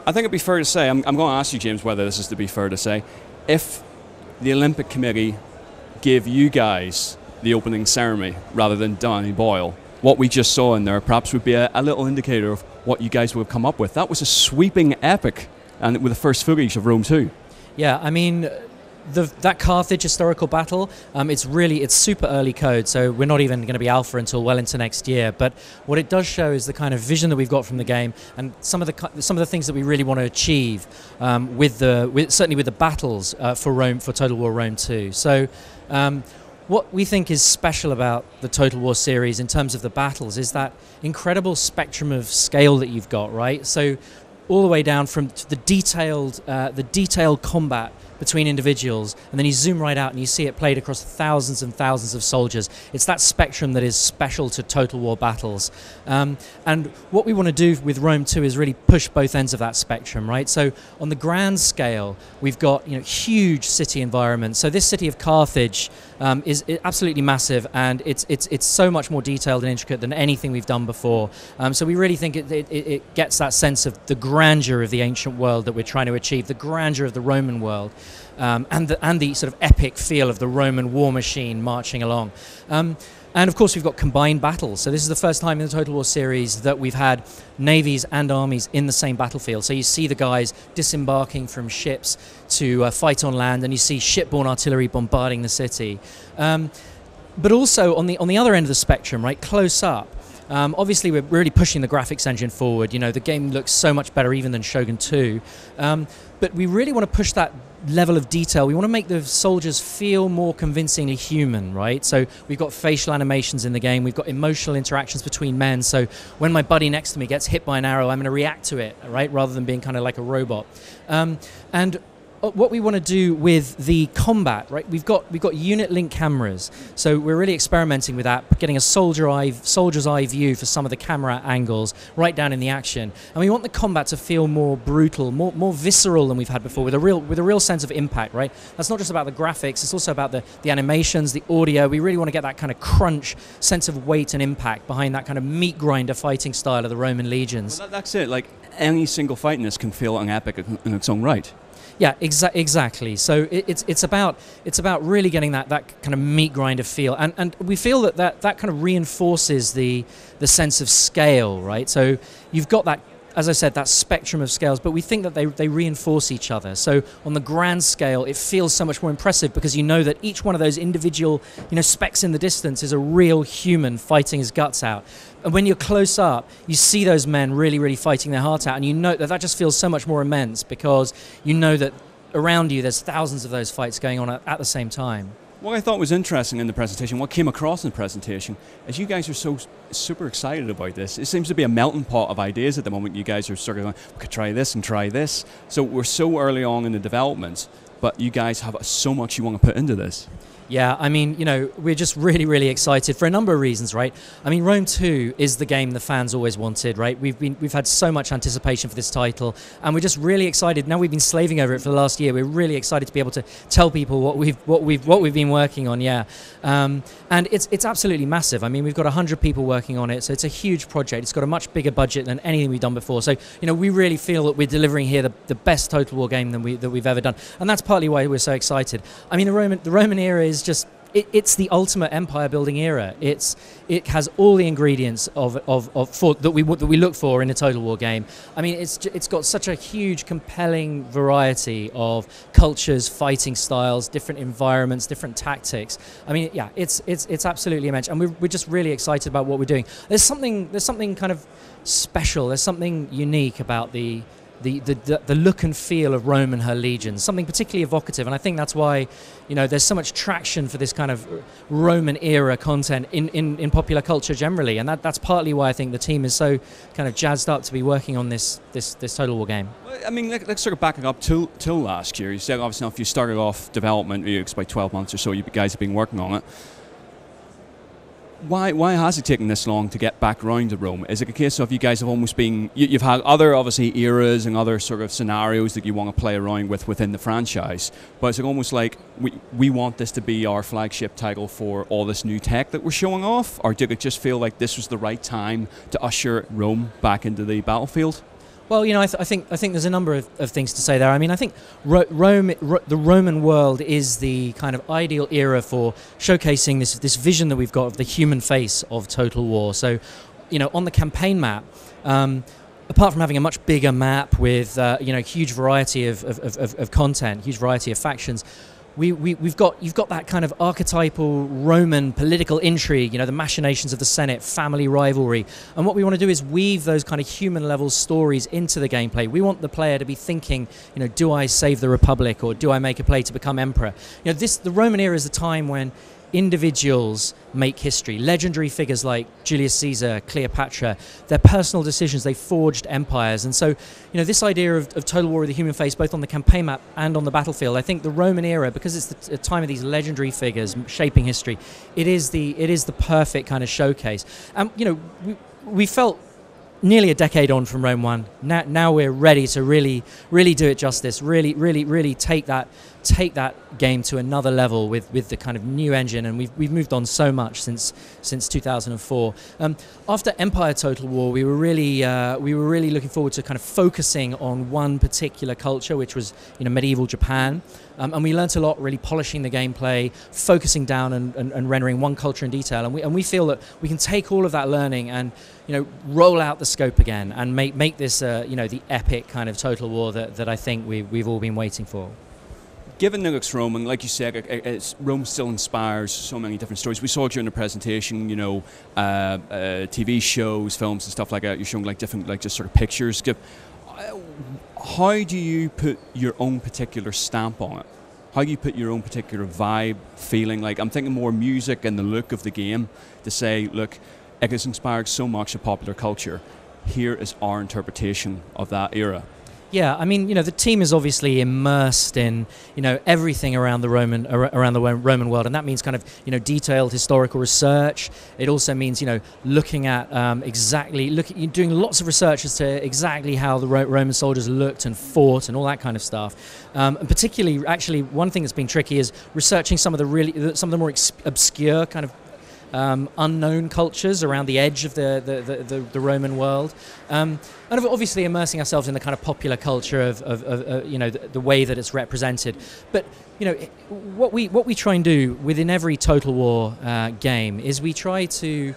I think it'd be fair to say, I'm going to ask you, James, whether this is to be fair to say, if the Olympic Committee gave you guys the opening ceremony rather than Danny Boyle, what we just saw in there perhaps would be a little indicator of what you guys would have come up with. That was a sweeping epic, and with the first footage of Rome 2. Yeah, I mean, that Carthage historical battle, it's super early code, so we're not even going to be alpha until well into next year. But what it does show is the kind of vision that we've got from the game, and some of the things that we really want to achieve certainly with the battles for Total War Rome 2. So. What we think is special about the Total War series in terms of the battles is that incredible spectrum of scale that you've got, right? So all the way down from the detailed combat between individuals, and then you zoom right out and you see it played across thousands and thousands of soldiers. It's that spectrum that is special to Total War battles. And what we want to do with Rome 2 is really push both ends of that spectrum, right? So on the grand scale, we've got huge city environments. So this city of Carthage is absolutely massive, and it's so much more detailed and intricate than anything we've done before. So we really think it gets that sense of the grandeur of the ancient world that we're trying to achieve, the grandeur of the Roman world. And the sort of epic feel of the Roman war machine marching along. And of course we've got combined battles. So this is the first time in the Total War series that we've had navies and armies in the same battlefield. So you see the guys disembarking from ships to fight on land, and you see shipborne artillery bombarding the city. But also on the other end of the spectrum, right, close up, obviously we're really pushing the graphics engine forward. The game looks so much better even than Shogun 2. But we really want to push that level of detail. We want to make the soldiers feel more convincingly human, right? So we've got facial animations in the game. We've got emotional interactions between men. So when my buddy next to me gets hit by an arrow, I'm going to react to it, right? Rather than being kind of like a robot. And what we want to do with the combat, right? We've got unit link cameras, so we're really experimenting with that, getting a soldier's eye view for some of the camera angles right down in the action, and we want the combat to feel more brutal, more visceral than we've had before, with a real sense of impact, right? That's not just about the graphics; it's also about the animations, the audio. We really want to get that kind of crunch, sense of weight and impact behind that kind of meat grinder fighting style of the Roman legions. Well, that's it. Like any single fight in this can feel an epic in its own right. Yeah, exactly. So it's about really getting that kind of meat grinder feel, and we feel that kind of reinforces the sense of scale, right? So you've got that, as I said, that spectrum of scales, but we think that they reinforce each other. So on the grand scale, it feels so much more impressive because you know that each one of those individual specks in the distance is a real human fighting his guts out. And when you're close up, you see those men really, really fighting their heart out, and you know that just feels so much more immense because you know that around you there's thousands of those fights going on at the same time. What I thought was interesting in the presentation, what came across in the presentation, is you guys are so super excited about this. It seems to be a melting pot of ideas at the moment. You guys are sort of going, we could try this and try this. So we're so early on in the development, but you guys have so much you want to put into this. Yeah, I mean, we're just really, really excited for a number of reasons, right? I mean, Rome 2 is the game the fans always wanted, right? We've had so much anticipation for this title, and we're just really excited. Now we've been slaving over it for the last year. We're really excited to be able to tell people what we've been working on. Yeah, and it's absolutely massive. I mean, we've got 100 people working on it, so it's a huge project. It's got a much bigger budget than anything we've done before. So we really feel that we're delivering here the best Total War game that we've ever done, and that's partly why we're so excited. I mean, the Roman era is just it's the ultimate empire building era. It has all the ingredients that we look for in a Total War game. I mean, it's got such a huge, compelling variety of cultures, fighting styles, different environments, different tactics. I mean, yeah, it's absolutely immense, and we're just really excited about what we're doing. There's something kind of special. There's something unique about the look and feel of Rome and her legions, something particularly evocative, and I think that's why there's so much traction for this kind of Roman era content in popular culture generally, and that's partly why I think the team is so kind of jazzed up to be working on this Total War game. I mean, let's sort of back it up till last year. You said obviously if you started off development, it's about 12 months or so you guys have been working on it. Why has it taken this long to get back around to Rome? Is it a case of you guys have almost been... You've had other, obviously, eras and other sort of scenarios that you want to play around with within the franchise, but it's almost like we want this to be our flagship title for all this new tech that we're showing off? Or did it just feel like this was the right time to usher Rome back into the battlefield? Well, I think there's a number of things to say there. I mean, I think the Roman world is the kind of ideal era for showcasing this vision that we've got of the human face of Total War. So, on the campaign map, apart from having a much bigger map with huge variety of content, huge variety of factions, you've got that kind of archetypal Roman political intrigue, the machinations of the Senate, family rivalry, and what we want to do is weave those kind of human level stories into the gameplay. We want the player to be thinking, do I save the Republic or do I make a play to become emperor? The Roman era is a time when individuals make history. Legendary figures like Julius Caesar, Cleopatra, their personal decisions, they forged empires. And so, this idea of Total War of the human face, both on the campaign map and on the battlefield, I think the Roman era, because it's the time of these legendary figures shaping history, it is the perfect kind of showcase. We felt nearly a decade on from Rome 1. Now we're ready to really do it justice, really take that game to another level with the kind of new engine, and we've moved on so much since 2004. After Empire Total War, we were really looking forward to kind of focusing on one particular culture, which was medieval Japan. And we learnt a lot, really polishing the gameplay, focusing down and rendering one culture in detail. And we feel that we can take all of that learning and roll out the scope again and make this the epic kind of Total War that I think we've all been waiting for. Given Nilix Rome, and like you said, Rome still inspires so many different stories. We saw during the presentation, TV shows, films, and stuff like that. You're showing different, just sort of pictures. How do you put your own particular stamp on it? How do you put your own particular vibe, feeling? I'm thinking more music and the look of the game to say, look, it has inspired so much of popular culture. Here is our interpretation of that era. Yeah, I mean, the team is obviously immersed in, everything around the Roman world, and that means kind of, detailed historical research. It also means, looking at doing lots of research as to exactly how the Roman soldiers looked and fought and all that kind of stuff. And particularly, actually, one thing that's been tricky is researching some of the more obscure kind of unknown cultures around the edge of the Roman world, and obviously immersing ourselves in the kind of popular culture of the way that it's represented. But what we try and do within every Total War game is we try to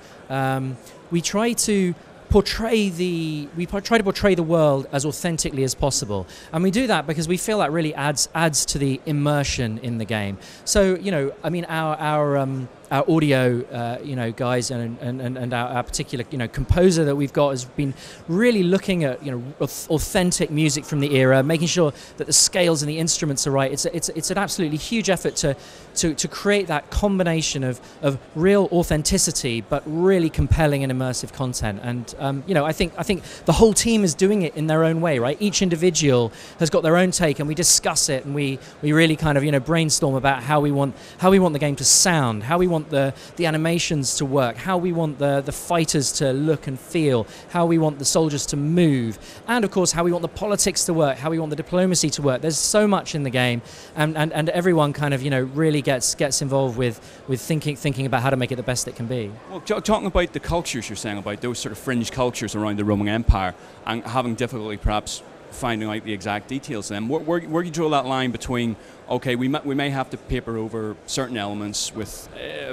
portray the world as authentically as possible, and we do that because we feel that really adds to the immersion in the game. So I mean, our audio guys and our particular composer that we've got has been really looking at authentic music from the era, making sure that the scales and the instruments are right. It's an absolutely huge effort to create that combination of real authenticity but really compelling and immersive content. And I think the whole team is doing it in their own way, right? Each individual has got their own take, and we discuss it, and we really kind of brainstorm about how we want the game to sound, how we want the animations to work, how we want the fighters to look and feel, how we want the soldiers to move, and of course how we want the politics to work, how we want the diplomacy to work. There's so much in the game, and everyone kind of really gets involved with thinking about how to make it the best it can be. Well, talking about the cultures you're saying about, those sort of fringe cultures around the Roman Empire, and having difficulty perhaps finding out the exact details of them, where do you draw that line between, okay, we may have to paper over certain elements with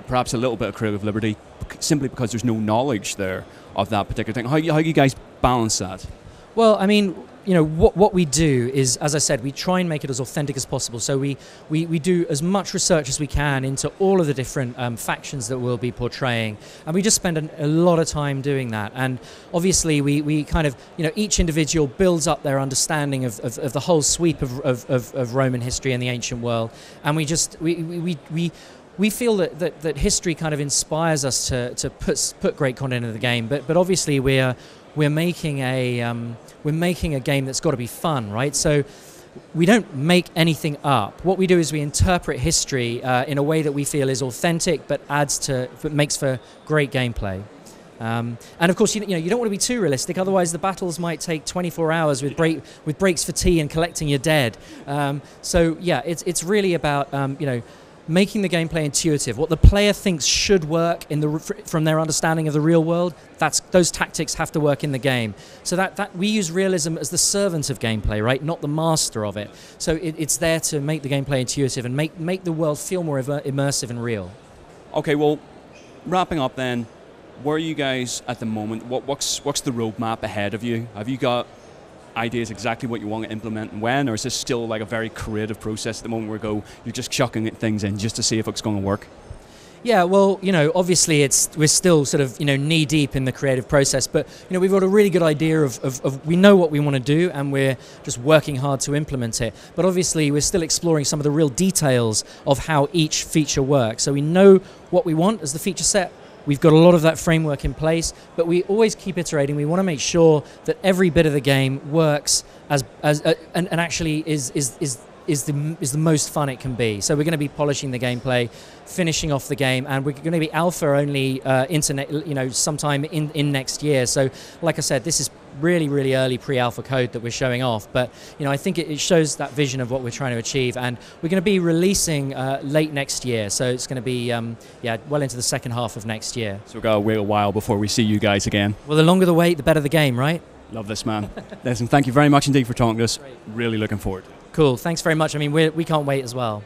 perhaps a little bit of creative liberty simply because there's no knowledge there of that particular thing? How do you guys balance that? Well, I mean, what we do is, as I said, we try and make it as authentic as possible. So we do as much research as we can into all of the different factions that we'll be portraying, and we just spend a lot of time doing that. And obviously, we kind of, each individual builds up their understanding of the whole sweep of Roman history and the ancient world, and we feel that history kind of inspires us to put great content into the game. But obviously, we're making a game that's got to be fun, right? So we don't make anything up. What we do is we interpret history in a way that we feel is authentic, but makes for great gameplay. And of course, you don't want to be too realistic. Otherwise, the battles might take 24 hours with breaks for tea and collecting your dead. So yeah, it's really about making the gameplay intuitive. What the player thinks should work from their understanding of the real world, those tactics have to work in the game. So that we use realism as the servant of gameplay, right? Not the master of it. So it's there to make the gameplay intuitive and make the world feel more immersive and real. Okay, well, wrapping up then, where are you guys at the moment? What's the roadmap ahead of you? Have you got ideas exactly what you want to implement and when, or is this still like a very creative process at the moment where you're just chucking things in just to see if it's going to work? Yeah, well, obviously we're still sort of, knee deep in the creative process, but, we've got a really good idea of we know what we want to do and we're just working hard to implement it. But obviously we're still exploring some of the real details of how each feature works. So we know what we want as the feature set. We've got a lot of that framework in place, but we always keep iterating. We want to make sure that every bit of the game works and actually is the most fun it can be. So we're going to be polishing the gameplay, finishing off the game, and we're going to be alpha only sometime in next year. So like I said, this is really, really early pre-alpha code that we're showing off, but I think it shows that vision of what we're trying to achieve, and we're going to be releasing late next year. So it's going to be well into the second half of next year. So we've got to wait a while before we see you guys again. Well, the longer the wait, the better the game, right? Love this, man. Listen, thank you very much indeed for talking to us. Really looking forward. Cool. Thanks very much. I mean, we can't wait as well.